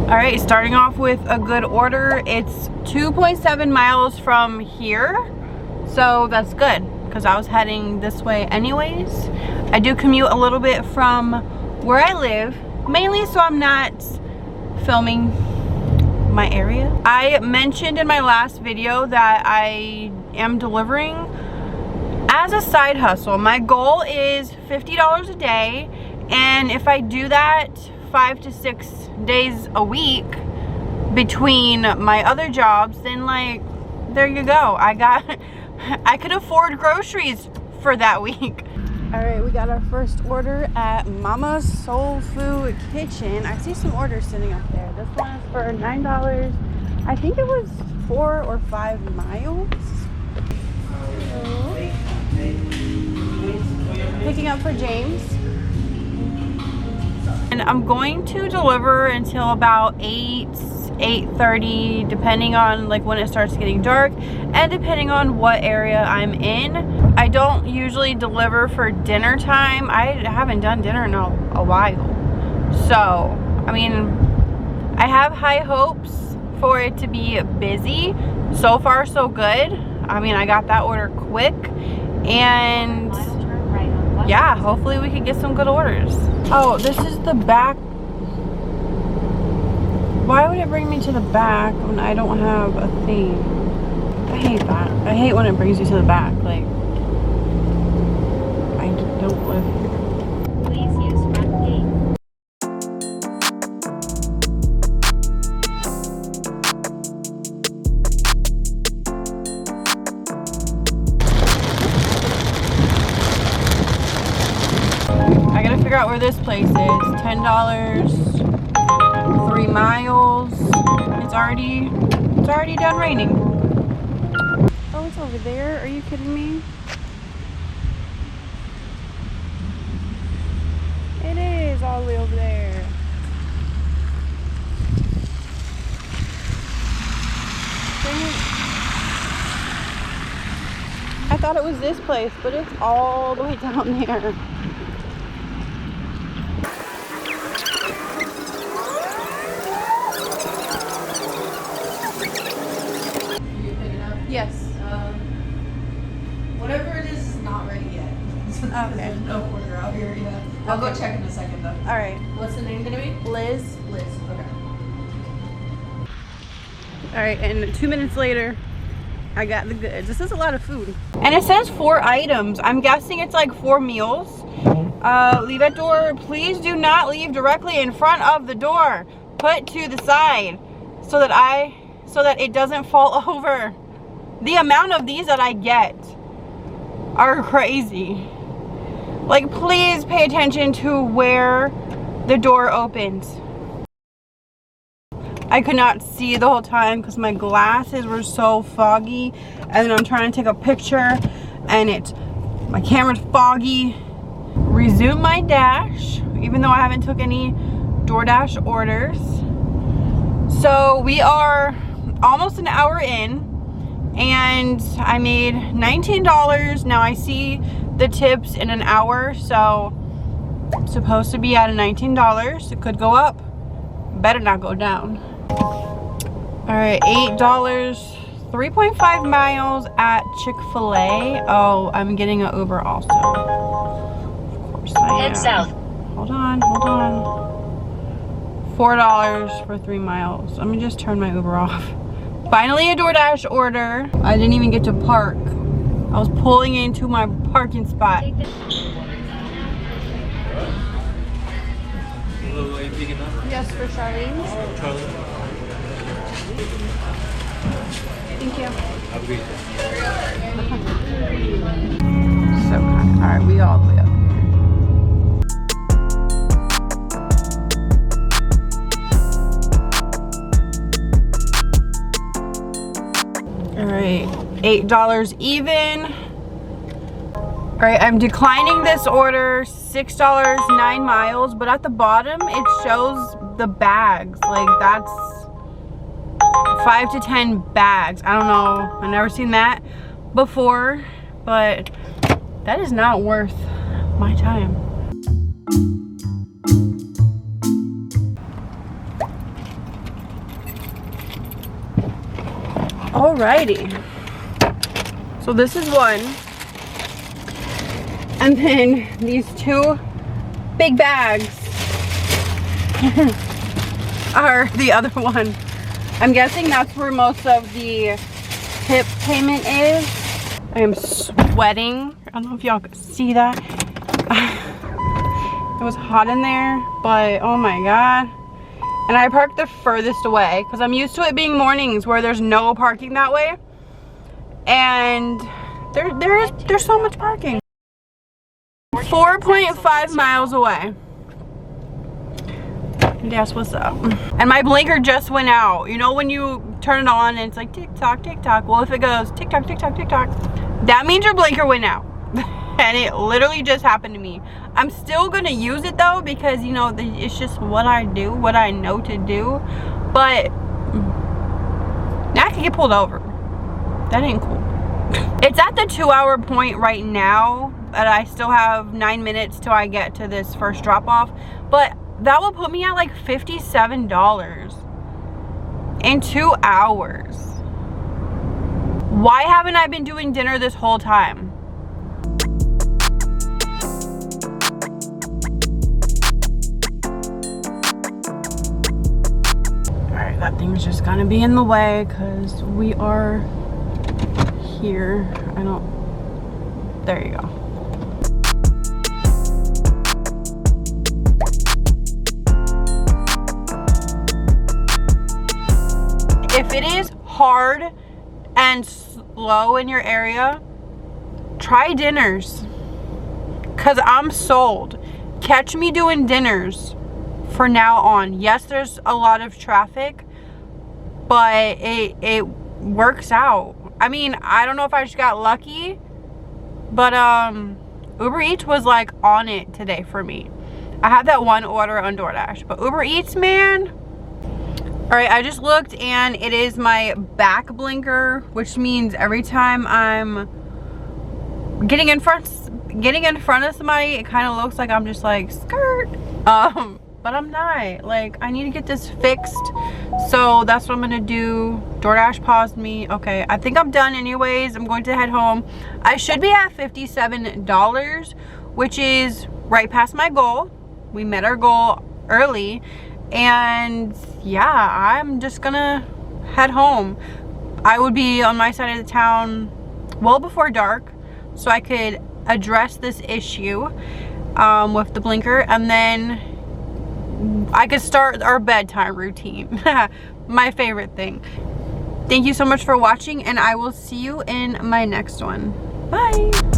All right, starting off with a good order. It's 2.7 miles from here, so that's good because I was heading this way anyways. I do commute a little bit from where I live, mainly so I'm not filming my area. I mentioned in my last video that I am delivering as a side hustle. My goal is $50 a day, and if I do that 5 to 6 days a week between my other jobs, then like, there you go. I could afford groceries for that week. All right, we got our first order at Mama's Soul Food Kitchen. I see some orders sitting up there. This one is for $9. I think it was 4 or 5 miles. Picking up for James. And I'm going to deliver until about 8:30, depending on like when it starts getting dark and depending on what area I'm in. I don't usually deliver for dinner time. I haven't done dinner in a while. So, I mean, I have high hopes for it to be busy. So far, so good. I mean, I got that order quick, and yeah, hopefully we can get some good orders. Oh, this is the back. Why would it bring me to the back when I don't have a thing? I hate that. I hate when it brings you to the back. Like, I don't live here. Please use front gate. I gotta figure out where this place is. $10, 3 miles. It's already done raining. Oh, it's over there. Are you kidding me? It is all the way over there. Dang it. I thought it was this place, but it's all the way down there. Yes. Whatever it is not ready yet. Okay. There's no order out here yet. I'll go check in a second though. All right. What's the name gonna be? Liz. Liz. Okay. All right, and 2 minutes later, I got the goods. This is a lot of food. And it says 4 items. I'm guessing it's like 4 meals. Leave at door. Please do not leave directly in front of the door. Put to the side so that it doesn't fall over. The amount of these that I get are crazy. Like, please pay attention to where the door opens. I could not see the whole time because my glasses were so foggy, and then I'm trying to take a picture and my camera's foggy. Resume my dash, even though I haven't took any DoorDash orders. So we are almost an hour in, and I made $19. Now I see the tips in an hour, so it's supposed to be at a $19. It could go up, better not go down. All right, $8, 3.5 miles at Chick-fil-A. Oh, I'm getting an Uber also. Of course I am. Head south. Hold on. $4 for 3 miles. Let me just turn my Uber off. Finally a DoorDash order. I didn't even get to park. I was pulling into my parking spot. Yes, for Charlene. Thank you. So kind. All right, we all the way up here. All right, $8 even. All right, I'm declining this order. $6, 9 miles, but at the bottom it shows the bags. Like, that's 5 to 10 bags. I don't know. I've never seen that before, but that is not worth my time. Alrighty. So this is one. And then these two big bags are the other one. I'm guessing that's where most of the tip payment is. I am sweating. I don't know if y'all could see that. It was hot in there, but oh my God. And I parked the furthest away because I'm used to it being mornings where there's no parking that way. And there's so much parking. 4.5 miles away. That's what's up. And my blinker just went out. You know when you turn it on and it's like tick tock, tick tock. Well, if it goes tick tock, tick tock, tick tock, that means your blinker went out. And it literally just happened to me. I'm still gonna use it though because you know it's just what I do, what I know to do. But now I can get pulled over. That ain't cool. It's at the 2-hour point right now, but I still have 9 minutes till I get to this first drop off. But that will put me at like $57 in 2 hours. Why haven't I been doing dinner this whole time? Alright, that thing's just gonna be in the way because we are here. There you go. If it is hard and slow in your area, try dinners. Cause I'm sold. Catch me doing dinners for now on. Yes, there's a lot of traffic, but it works out. I mean, I don't know if I just got lucky, but Uber Eats was like on it today for me. I had that one order on DoorDash, but Uber Eats, man. All right, I just looked and it is my back blinker, which means every time I'm getting in front of somebody, it kind of looks like I'm just like skirt. But I'm not. Like, I need to get this fixed. So that's what I'm gonna do. DoorDash paused me. Okay, I think I'm done anyways. I'm going to head home. I should be at $57, which is right past my goal. We met our goal early. And yeah, I'm just gonna head home. I would be on my side of the town well before dark so I could address this issue with the blinker, and then I could start our bedtime routine. My favorite thing. Thank you so much for watching, and I will see you in my next one. Bye.